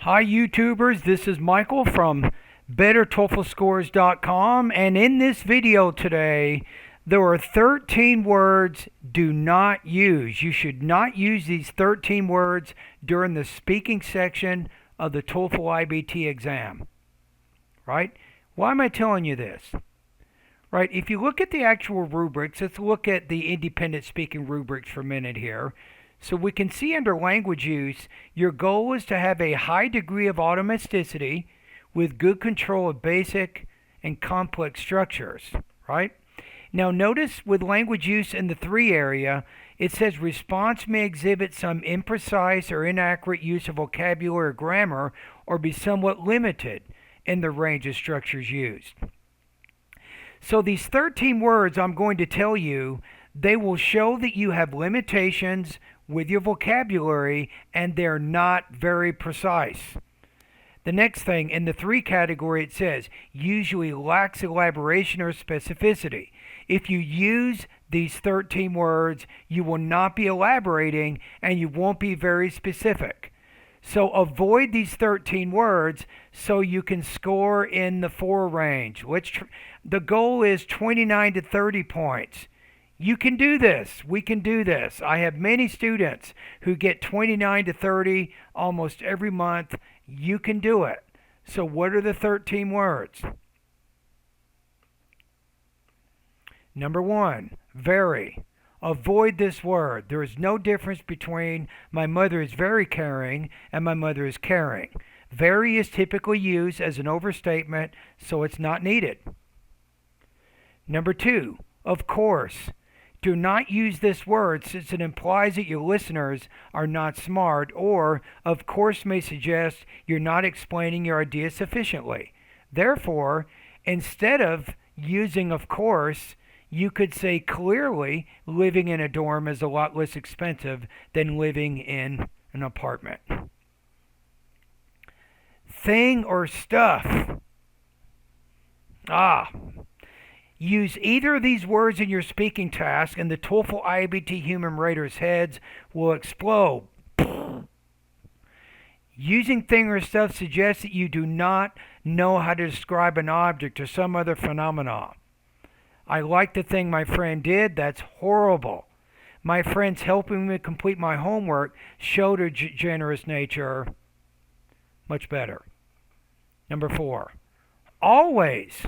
Hi YouTubers, this is Michael from BetterTOEFLScores.com, and in this video today there are 13 words do not use. You should not use these 13 words during the speaking section of the TOEFL IBT exam. Right? Why am I telling you this? Right, if you look at the actual rubrics, let's look at the independent speaking rubrics for a minute here. So we can see under language use, your goal is to have a high degree of automaticity with good control of basic and complex structures, right? Now notice with language use in the 3 area, it says response may exhibit some imprecise or inaccurate use of vocabulary or grammar or be somewhat limited in the range of structures used. So these 13 words I'm going to tell you, they will show that you have limitations with your vocabulary and they're not very precise. The next thing, in the 3 category, it says usually lacks elaboration or specificity. If you use these 13 words, you will not be elaborating and you won't be very specific. So avoid these 13 words so you can score in the 4 range. The goal is 29 to 30 points. You can do this. We can do this. I have many students who get 29 to 30 almost every month. You can do it. So what are the 13 words? Number 1, very. Avoid this word. There is no difference between my mother is very caring and my mother is caring. Very is typically used as an overstatement, so it's not needed. Number 2, of course. Do not use this word since it implies that your listeners are not smart, or of course may suggest you're not explaining your idea sufficiently. Therefore, instead of using of course, you could say clearly living in a dorm is a lot less expensive than living in an apartment. Thing or stuff. Use either of these words in your speaking task and the TOEFL IBT human raters' heads will explode. Using thing or stuff suggests that you do not know how to describe an object or some other phenomenon. I like the thing my friend did. That's horrible. My friend's helping me complete my homework showed her generous nature. Much better. Number 4. Always.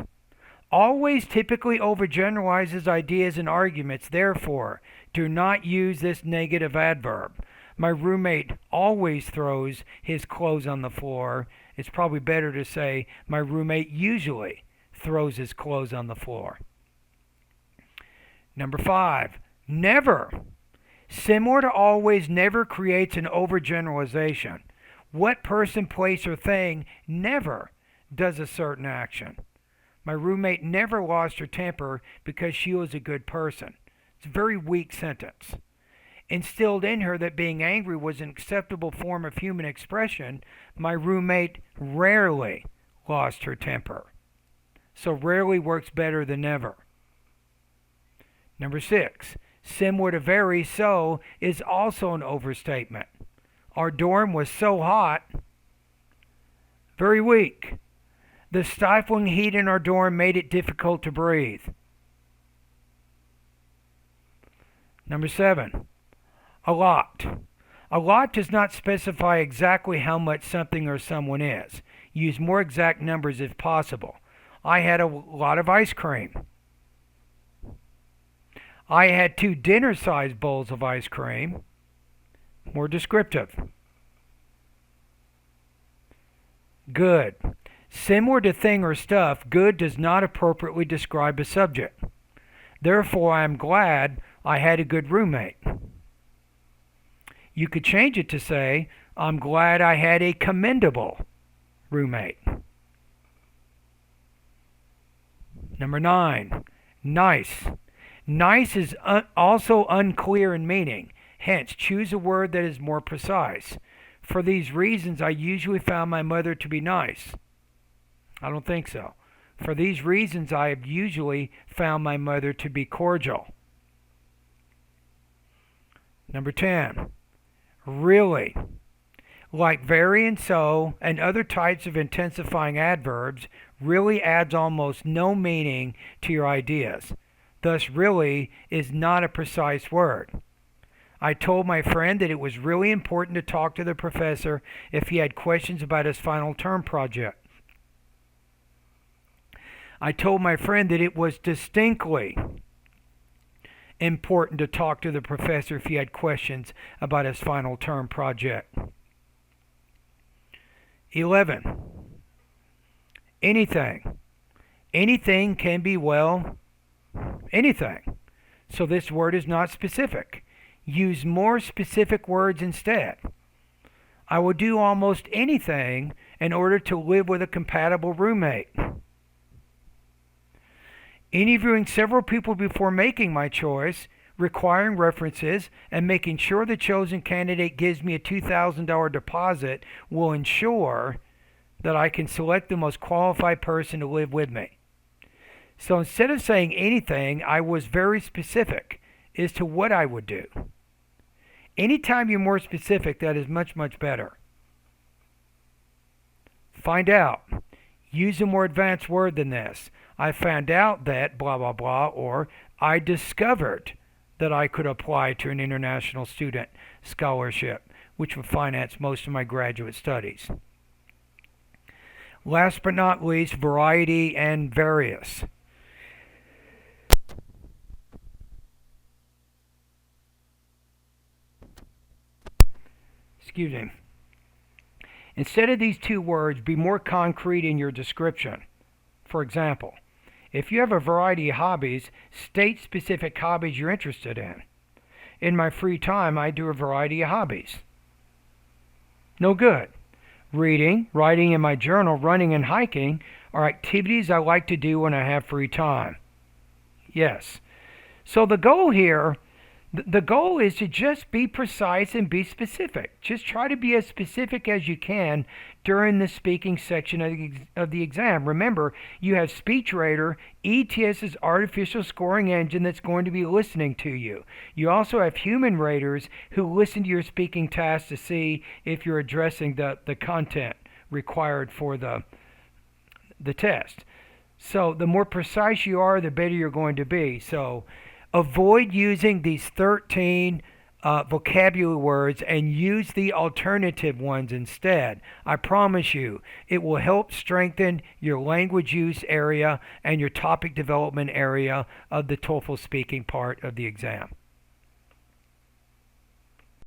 Always typically overgeneralizes ideas and arguments. Therefore, do not use this negative adverb. My roommate always throws his clothes on the floor. It's probably better to say my roommate usually throws his clothes on the floor. Number 5, never. Similar to always, never creates an overgeneralization. What person, place, or thing never does a certain action? My roommate never lost her temper because she was a good person. It's a very weak sentence. Instilled in her that being angry was an acceptable form of human expression, my roommate rarely lost her temper. So rarely works better than never. Number 6, similar to very, so is also an overstatement. Our dorm was so hot. Very weak. The stifling heat in our dorm made it difficult to breathe. Number 7, a lot. A lot does not specify exactly how much something or someone is. Use more exact numbers if possible. I had a lot of ice cream. I had 2 dinner-sized bowls of ice cream. More descriptive. Good. Similar to thing or stuff, good does not appropriately describe a subject. Therefore, I am glad I had a good roommate. You could change it to say, I'm glad I had a commendable roommate. Number 9, nice. Nice is also unclear in meaning. Hence, choose a word that is more precise. For these reasons, I usually found my mother to be nice. I don't think so. For these reasons, I have usually found my mother to be cordial. Number 10, really. like very and so and other types of intensifying adverbs, really adds almost no meaning to your ideas. Thus, really is not a precise word. I told my friend that it was really important to talk to the professor if he had questions about his final term project. I told my friend that it was distinctly important to talk to the professor if he had questions about his final term project. 11. Anything. Anything can be, well, anything. So this word is not specific. Use more specific words instead. I will do almost anything in order to live with a compatible roommate. Interviewing several people before making my choice, requiring references, and making sure the chosen candidate gives me a $2,000 deposit will ensure that I can select the most qualified person to live with me. So instead of saying anything, I was very specific as to what I would do. Anytime you're more specific, that is much, much better. Find out. Use a more advanced word than this. I found out that blah, blah, blah, or I discovered that I could apply to an international student scholarship, which would finance most of my graduate studies. Last but not least, variety and various. Excuse me. Instead of these two words, be more concrete in your description. For example, if you have a variety of hobbies, state specific hobbies you're interested in. In my free time, I do a variety of hobbies. No good. Reading, writing in my journal, running, and hiking are activities I like to do when I have free time. Yes. So the goal here, the goal is to just be precise and be specific. Just try to be as specific as you can during the speaking section of the exam. Remember, you have SpeechRater, ETS's artificial scoring engine that's going to be listening to you. You also have human raters who listen to your speaking tasks to see if you're addressing the content required for the test. So the more precise you are, the better you're going to be. So avoid using these 13 vocabulary words and use the alternative ones instead. I promise you, it will help strengthen your language use area and your topic development area of the TOEFL speaking part of the exam.